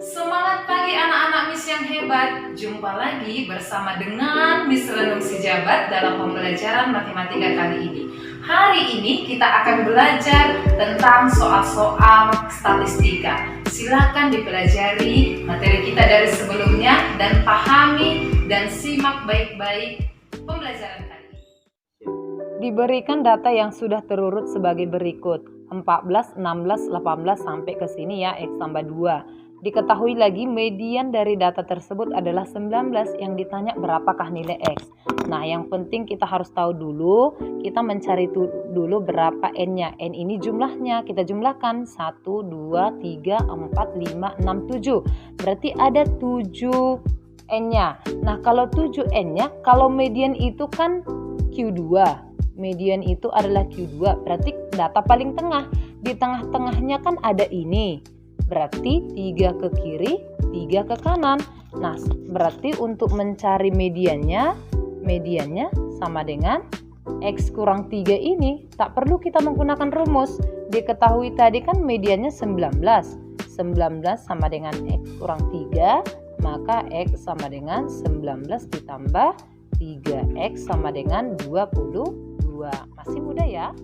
Semangat pagi anak-anak Miss yang hebat. Jumpa lagi bersama dengan Miss Renung Sijabat dalam pembelajaran matematika kali ini. Hari ini kita akan belajar tentang soal-soal statistika. Silakan dipelajari materi kita dari sebelumnya dan pahami dan simak baik-baik pembelajaran kali ini. Diberikan data yang sudah terurut sebagai berikut. 14, 16, 18 sampai ke sini ya, X tambah 2. Diketahui lagi median dari data tersebut adalah 19, yang ditanya berapakah nilai X. Nah, yang penting kita harus tahu dulu, kita mencari dulu berapa N-nya. N ini jumlahnya, kita jumlahkan 1, 2, 3, 4, 5, 6, 7. Berarti ada 7 N-nya. Nah, kalau 7 N-nya, kalau median itu kan Q2. Median itu adalah Q2, berarti data paling tengah. Di tengah-tengahnya kan ada ini. Berarti 3 ke kiri, 3 ke kanan. Nah, berarti untuk mencari mediannya sama dengan X kurang 3 ini. Tak perlu kita menggunakan rumus. Diketahui tadi kan mediannya 19. 19 sama dengan X kurang 3, maka X sama dengan 19 ditambah 3. X sama dengan 22. Masih mudah ya?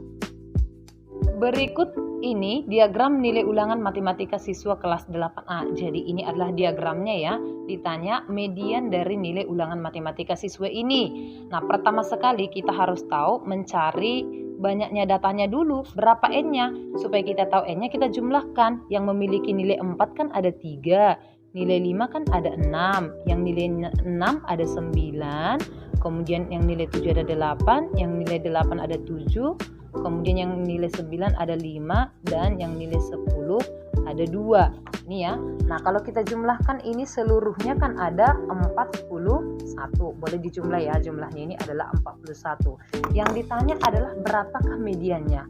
Berikut ini diagram nilai ulangan matematika siswa kelas 8A. Jadi ini adalah diagramnya ya. Ditanya median dari nilai ulangan matematika siswa ini. Nah, pertama sekali kita harus tahu mencari banyaknya datanya dulu. Berapa N-nya? Supaya kita tahu N-nya kita jumlahkan. Yang memiliki nilai 4 kan ada 3. Nilai 5 kan ada 6. Yang nilai 6 ada 9. Kemudian yang nilai 7 ada 8. Yang nilai 8 ada 7. Kemudian yang nilai 9 ada 5 dan yang nilai 10 ada 2. Ini ya. Nah, kalau kita jumlahkan ini seluruhnya kan ada 41. Boleh dijumlah ya, jumlahnya ini adalah 41. Yang ditanya adalah berapakah mediannya.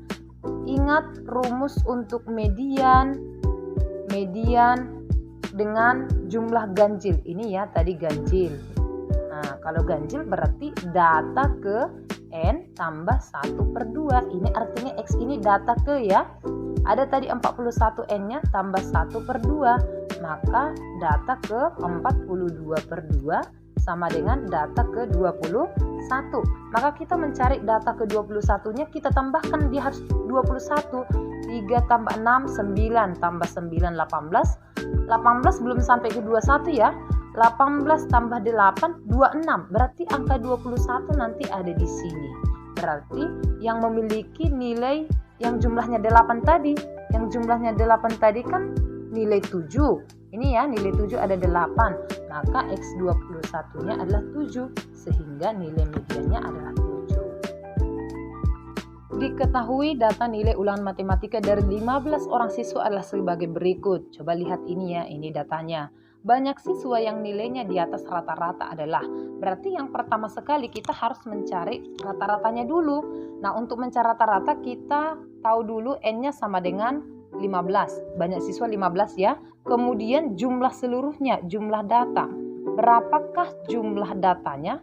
Ingat rumus untuk median dengan jumlah ganjil. Ini ya tadi ganjil. Nah, kalau ganjil berarti data ke N tambah 1/2. Ini artinya X ini data ke ya. Ada tadi 41 N-nya tambah 1/2. Maka data ke 42/2 sama dengan data ke 21. Maka kita mencari data ke 21-nya, kita tambahkan, dia harus 21. 3 tambah 6, 9 tambah 9, 18. 18 belum sampai ke 21 ya. 18 tambah 8, 26. Berarti angka 21 nanti ada di sini. Berarti yang memiliki nilai yang jumlahnya 8 tadi. Yang jumlahnya 8 tadi kan nilai 7. Ini ya, nilai 7 ada 8. Maka X21-nya adalah 7. Sehingga nilai mediannya adalah 7. Diketahui data nilai ulangan matematika dari 15 orang siswa adalah sebagai berikut. Coba lihat ini ya, ini datanya. Banyak siswa yang nilainya di atas rata-rata adalah, berarti yang pertama sekali kita harus mencari rata-ratanya dulu. Nah, untuk mencari rata-rata kita tahu dulu N-nya sama dengan 15. Banyak siswa 15 ya. Kemudian jumlah seluruhnya, jumlah data. Berapakah jumlah datanya?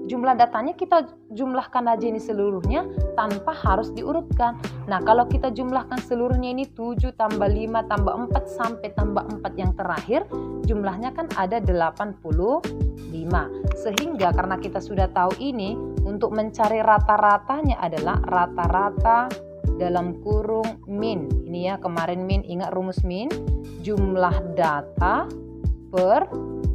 Jumlah datanya kita jumlahkan aja ini seluruhnya tanpa harus diurutkan. Nah, kalau kita jumlahkan seluruhnya ini 7 tambah 5 tambah 4 sampai tambah 4 yang terakhir, jumlahnya kan ada 85. Sehingga karena kita sudah tahu ini, untuk mencari rata-ratanya adalah rata-rata dalam kurung min. Ini ya, kemarin min, ingat rumus min. Jumlah data per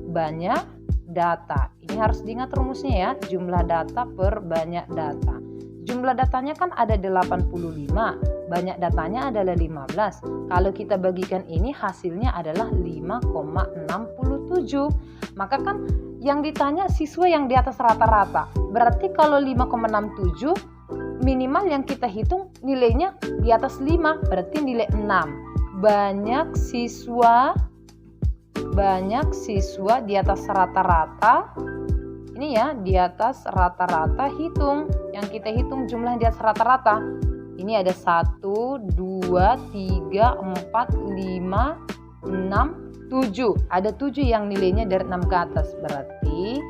banyak data. Ini harus diingat rumusnya ya, jumlah data per banyak data. Jumlah datanya kan ada 85, banyak datanya adalah 15. Kalau kita bagikan ini hasilnya adalah 5,67. Maka kan yang ditanya siswa yang di atas rata-rata. Berarti kalau 5,67 minimal yang kita hitung nilainya di atas 5, berarti nilai 6. Banyak siswa di atas rata-rata. Ini ya, di atas rata-rata hitung. Yang kita hitung jumlah di atas rata-rata. Ini ada 1, 2, 3, 4, 5, 6, 7. Ada 7 yang nilainya dari 6 ke atas. Berarti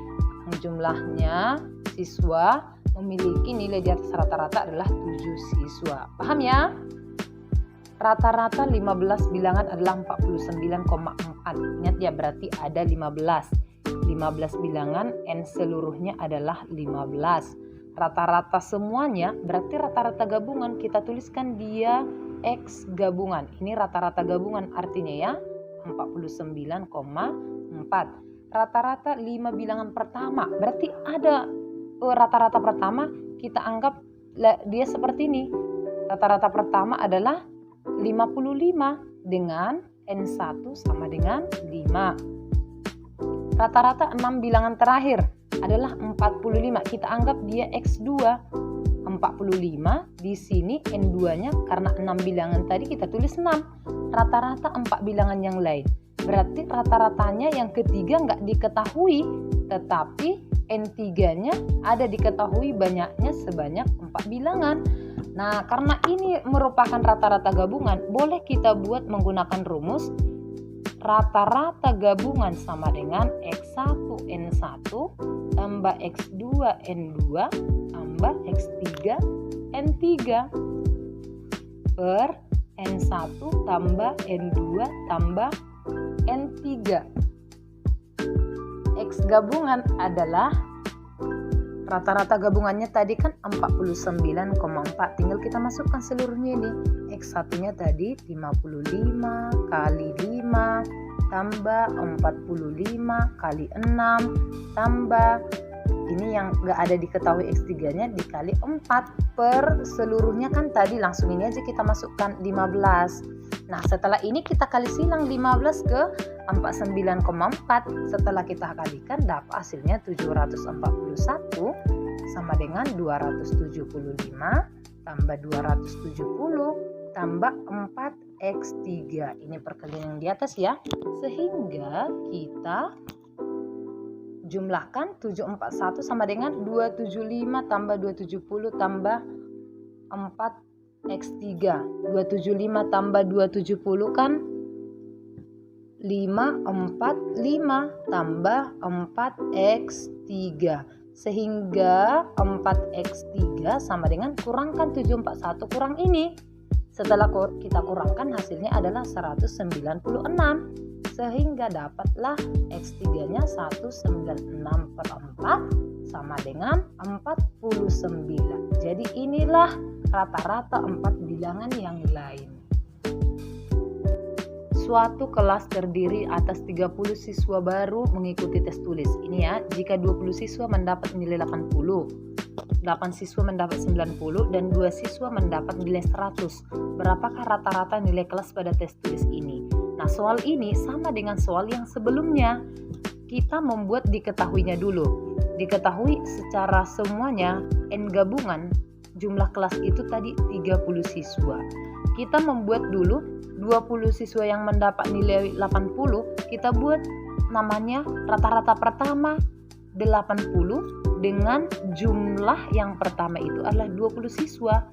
jumlahnya siswa memiliki nilai di atas rata-rata adalah 7 siswa. Paham ya? Rata-rata 15 bilangan adalah 49,4. Ingat ya, berarti ada 15 bilangan, N seluruhnya adalah 15. Rata-rata semuanya berarti rata-rata gabungan, kita tuliskan dia X gabungan. Ini rata-rata gabungan artinya ya 49,4. Rata-rata 5 bilangan pertama berarti ada rata-rata pertama, kita anggap dia seperti ini. Rata-rata pertama adalah 55 dengan N1 sama dengan 5. Rata-rata 6 bilangan terakhir adalah 45. Kita anggap dia X2. 45 di sini N2-nya karena 6 bilangan tadi kita tulis 6. Rata-rata 4 bilangan yang lain. Berarti rata-ratanya yang ketiga nggak diketahui, tetapi N3-nya ada diketahui banyaknya sebanyak 4 bilangan. Nah, karena ini merupakan rata-rata gabungan, boleh kita buat menggunakan rumus rata-rata gabungan sama dengan X1 N1 tambah X2 N2 tambah X3 N3 per N1 tambah N2 tambah N3. X gabungan adalah rata-rata gabungannya tadi kan 49,4. Tinggal kita masukkan seluruhnya ini. X1-nya tadi 55 kali 5 tambah 45 kali 6 tambah ini yang gak ada diketahui X3-nya dikali 4 per seluruhnya kan tadi langsung ini aja kita masukkan 15. Nah, setelah ini kita kali silang 15 ke 49,4. Setelah kita kalikan dapat hasilnya 741 sama dengan 275 tambah 270 tambah 4x3. Ini perkalian yang di atas ya. Sehingga kita jumlahkan 741 sama dengan 275 tambah 270 tambah 4x3. 275 tambah 270 kan 545 tambah 4x3. Sehingga 4x3 sama dengan kurangkan 741 kurang ini. Setelah kita kurangkan hasilnya adalah 196. Sehingga dapatlah X3-nya 196 per 4 sama dengan 49. Jadi inilah rata-rata 4 bilangan yang lain. Suatu kelas terdiri atas 30 siswa baru mengikuti tes tulis. Ini ya, jika 20 siswa mendapat nilai 80, 8 siswa mendapat 90, dan 2 siswa mendapat nilai 100. Berapakah rata-rata nilai kelas pada tes tulis ini? Nah, soal ini sama dengan soal yang sebelumnya. Kita membuat diketahuinya dulu. Diketahui secara semuanya N gabungan, jumlah kelas itu tadi 30 siswa. Kita membuat dulu 20 siswa yang mendapat nilai 80, kita buat namanya rata-rata pertama 80 dengan jumlah yang pertama itu adalah 20 siswa.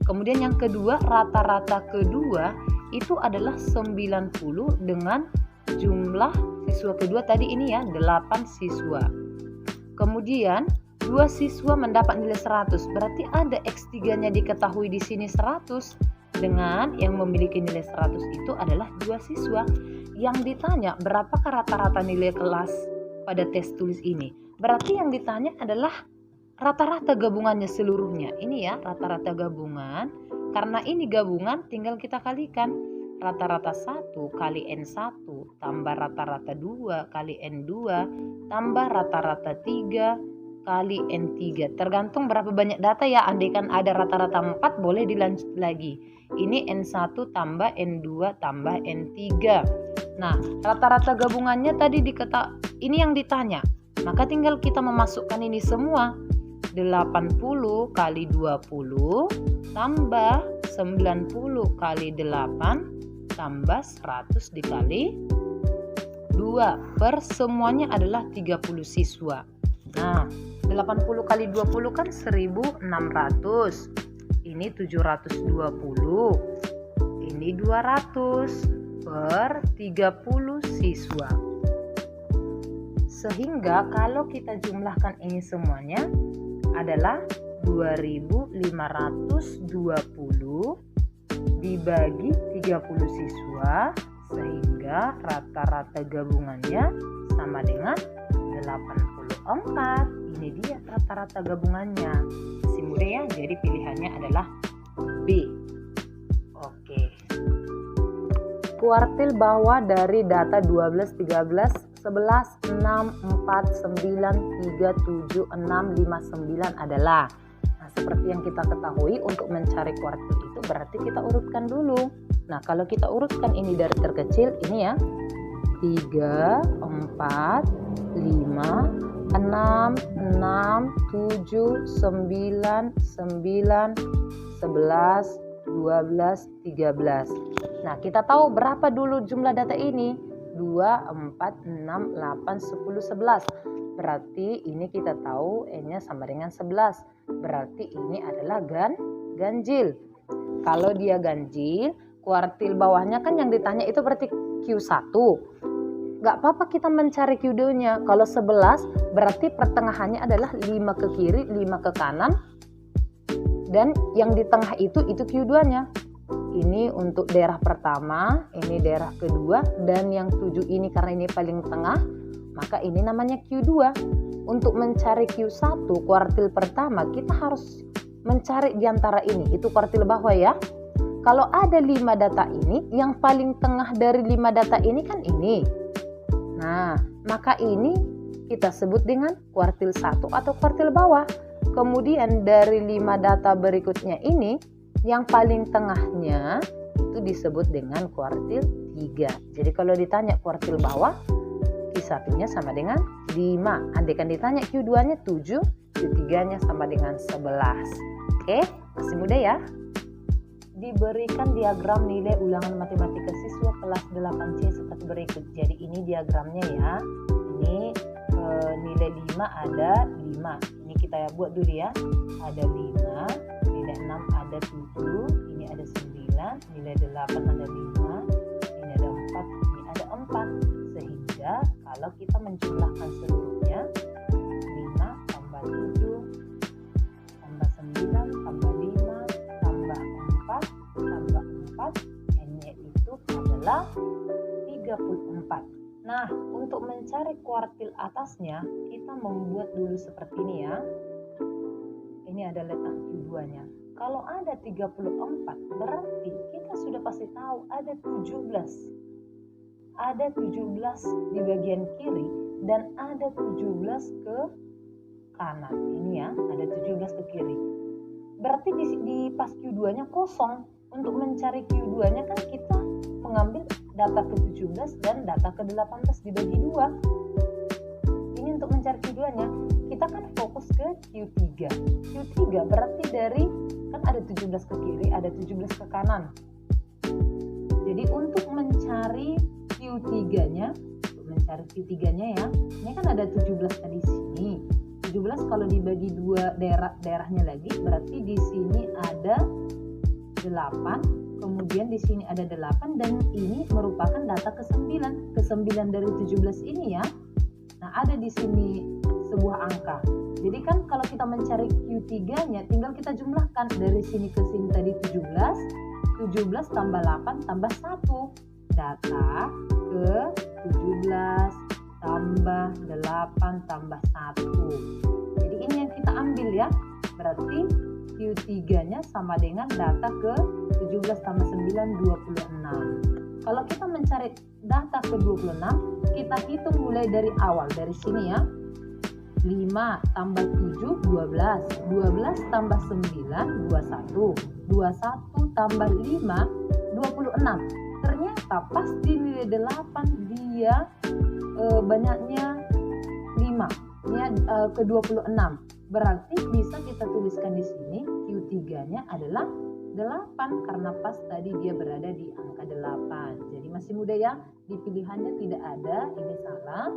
Kemudian yang kedua, rata-rata kedua itu adalah 90 dengan jumlah siswa kedua tadi ini ya 8 siswa. Kemudian 2 siswa mendapat nilai 100, berarti ada X3-nya diketahui di sini 100 dengan yang memiliki nilai 100 itu adalah 2 siswa. Yang ditanya berapakah rata-rata nilai kelas pada tes tulis ini? Berarti yang ditanya adalah rata-rata gabungannya seluruhnya. Ini ya rata-rata gabungan. Karena ini gabungan tinggal kita kalikan. Rata-rata 1 kali N1 tambah rata-rata 2 kali N2 tambah rata-rata 3 kali N3. Tergantung berapa banyak data ya. Andaikan ada rata-rata 4 boleh dilanjut lagi. Ini N1 tambah N2 tambah N3. Nah, rata-rata gabungannya tadi ini yang ditanya. Maka tinggal kita memasukkan ini semua. 80 kali 20 tambah 90 kali 8 tambah 100 dikali 2 per semuanya adalah 30 siswa. Nah, 80 kali 20 kan 1600. Ini 720. Ini 200 per 30 siswa. Sehingga kalau kita jumlahkan ini semuanya adalah 2520 dibagi 30 siswa sehingga rata-rata gabungannya sama dengan 84. Ini dia rata-rata gabungannya. Masih mudah ya, jadi pilihannya adalah B. Oke. Kuartil bawah dari data 12, 13, 11, 6, 4, 9, 3, 7, 6, 5, 9 adalah. Nah, seperti yang kita ketahui untuk mencari kuartil itu berarti kita urutkan dulu. Nah, kalau kita urutkan ini dari terkecil, ini ya 3, 4, 5, 6, 6, 7, 9, 9, 11, 12, 13. Nah, kita tahu berapa dulu jumlah data ini? 2, 4, 6, 8, 10, 11. Berarti ini kita tahu N-nya sama dengan 11. Berarti ini adalah ganjil. Kalau dia ganjil, kuartil bawahnya kan yang ditanya itu berarti Q1. Gak apa-apa kita mencari Q2-nya. Kalau 11 berarti pertengahannya adalah 5 ke kiri, 5 ke kanan. Dan yang di tengah itu Q2-nya. Ini untuk daerah pertama, ini daerah kedua, dan yang 7 ini karena ini paling tengah, maka ini namanya Q2. Untuk mencari Q1, kuartil pertama, kita harus mencari di antara ini, itu kuartil bawah ya. Kalau ada 5 data ini, yang paling tengah dari 5 data ini kan ini. Nah, maka ini kita sebut dengan kuartil 1 atau kuartil bawah. Kemudian dari 5 data berikutnya ini, yang paling tengahnya itu disebut dengan kuartil 3. Jadi kalau ditanya kuartil bawah, Q1-nya sama dengan 5. Andaikan ditanya Q2-nya 7, Q3-nya sama dengan 11. Oke, masih mudah ya? Diberikan diagram nilai ulangan matematika siswa kelas 8C seperti berikut. Jadi ini diagramnya ya. Ini nilai 5 ada 5. Ini kita buat dulu ya. Ada 5, nilai 6 ada 7, ini ada 9, nilai 8 ada 5, ini ada 4, ini ada 4. Sehingga kalau kita menjumlahkan seluruhnya 5 tambah 7 tambah 9 tambah 5 tambah 4 tambah 4, N-nya itu adalah 34. Nah, untuk mencari kuartil atasnya, kita membuat dulu seperti ini ya. Ini ada letak Q2-nya. Kalau ada 34, berarti kita sudah pasti tahu ada 17. Ada 17 di bagian kiri dan ada 17 ke kanan. Ini ya, ada 17 ke kiri. Berarti di pas Q2-nya kosong. Untuk mencari Q2-nya kan kita mengambil data ke-17 dan data ke-18 dibagi 2. Ini untuk mencari Q2-nya, kita kan fokus ke Q3. Q3 berarti dari, kan ada 17 ke kiri, ada 17 ke kanan. Jadi untuk mencari Q3-nya, ya, ini kan ada 17 tadi sini. 17 kalau dibagi 2 daerahnya lagi, berarti di sini ada 8, kemudian di sini ada 8, dan ini merupakan data ke-9. Ke-9 dari 17 ini ya. Nah, ada di sini sebuah angka. Jadi kan kalau kita mencari Q3-nya, tinggal kita jumlahkan dari sini ke sini tadi 17, 17 tambah 8 tambah 1. Data ke 17 tambah 8 tambah 1. Jadi ini yang kita ambil ya. Berarti Q3-nya sama dengan data ke 17 tambah 9, 26. Kalau kita mencari data ke 26, kita hitung mulai dari awal, dari sini ya. 5 tambah 7, 12. 12 tambah 9, 21. 21 tambah 5, 26. Ternyata pas di nilai 8 dia banyaknya 5. Ini ke 26. Berarti bisa kita tuliskan di sini Q3-nya adalah 8 karena pas tadi dia berada di angka 8. Jadi masih mudah ya. Di pilihannya tidak ada, ini salah.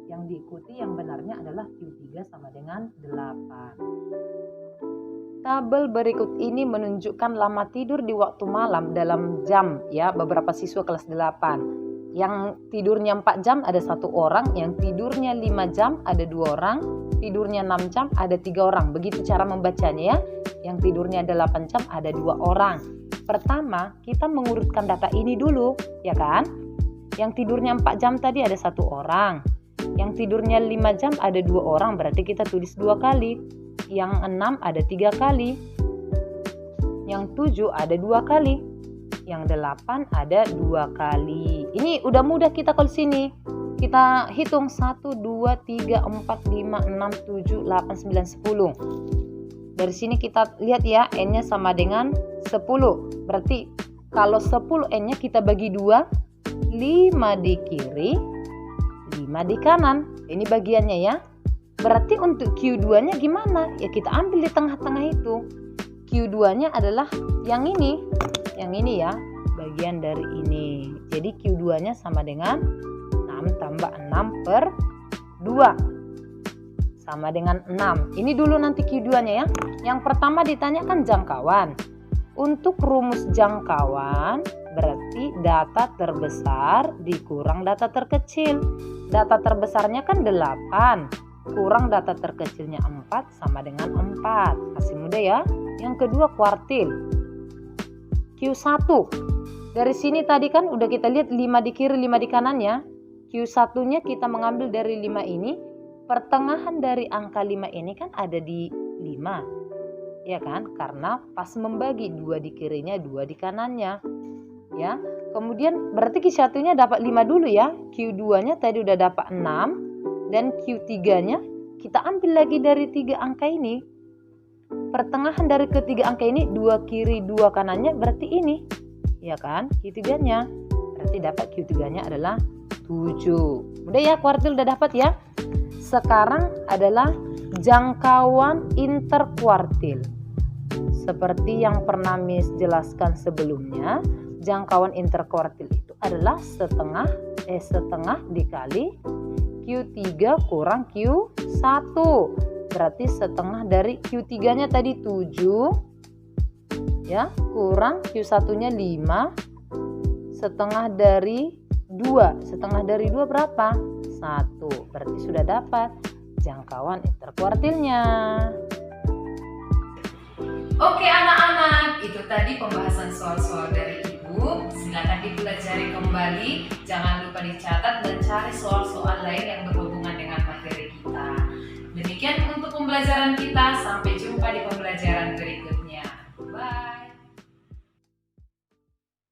Yang diikuti yang benarnya adalah Q3 sama dengan 8. Tabel berikut ini menunjukkan lama tidur di waktu malam dalam jam ya beberapa siswa kelas 8. Yang tidurnya 4 jam ada 1 orang, yang tidurnya 5 jam ada 2 orang, tidurnya 6 jam ada 3 orang. Begitu cara membacanya ya. Yang tidurnya 8 jam ada 2 orang. Pertama, kita mengurutkan data ini dulu, ya kan? Yang tidurnya 4 jam tadi ada 1 orang. Yang tidurnya 5 jam ada 2 orang, berarti kita tulis 2 kali. Yang 6 ada 3 kali. Yang 7 ada 2 kali. Yang 8 ada 2 kali. Ini udah mudah kita kalau sini. Kita hitung 1, 2, 3, 4, 5, 6, 7, 8, 9, 10. Dari sini kita lihat ya, N-nya sama dengan 10. Berarti kalau 10 N-nya kita bagi 2, 5 di kiri, 5 di kanan. Ini bagiannya ya. Berarti untuk Q2-nya gimana? Ya kita ambil di tengah-tengah itu. Q2-nya adalah yang ini. Yang ini ya, bagian dari ini. Jadi Q2-nya sama dengan 6 tambah 6 per 2. Sama dengan 6. Ini dulu nanti Q2-nya ya. Yang pertama ditanyakan jangkauan. Untuk rumus jangkauan berarti data terbesar dikurang data terkecil. Data terbesarnya kan 8. Kurang data terkecilnya 4 sama dengan 4. Masih mudah ya. Yang kedua kuartil. Q1. Dari sini tadi kan udah kita lihat 5 di kiri 5 di kanannya. Q1-nya kita mengambil dari 5 ini. Pertengahan dari angka 5 ini kan ada di 5. Ya kan? Karena pas membagi 2 di kirinya 2 di kanannya. Ya. Kemudian berarti Q1-nya dapat 5 dulu ya. Q2-nya tadi udah dapat 6. Dan Q3-nya kita ambil lagi dari 3 angka ini. Pertengahan dari ketiga angka ini 2 kiri 2 kanannya berarti ini. Ya kan? Q3-nya. Berarti dapat Q3-nya adalah 7. Udah ya, kuartil udah dapat ya. Sekarang adalah jangkauan interkuartil. Seperti yang pernah Miss jelaskan sebelumnya, jangkauan interkuartil itu adalah setengah dikali Q3 kurang Q1. Berarti setengah dari Q3-nya tadi 7 ya, kurang Q1-nya 5, setengah dari 2. Setengah dari 2 berapa? 1. Berarti sudah dapat jangkauan interkuartilnya. Oke anak-anak, itu tadi pembahasan soal-soal dari Ibu. Silakan dipelajari kembali. Jangan lupa dicatat dan cari soal-soal lain yang berhubungan dengan materi kita. Demikian untuk pembelajaran kita. Sampai jumpa di pembelajaran berikutnya.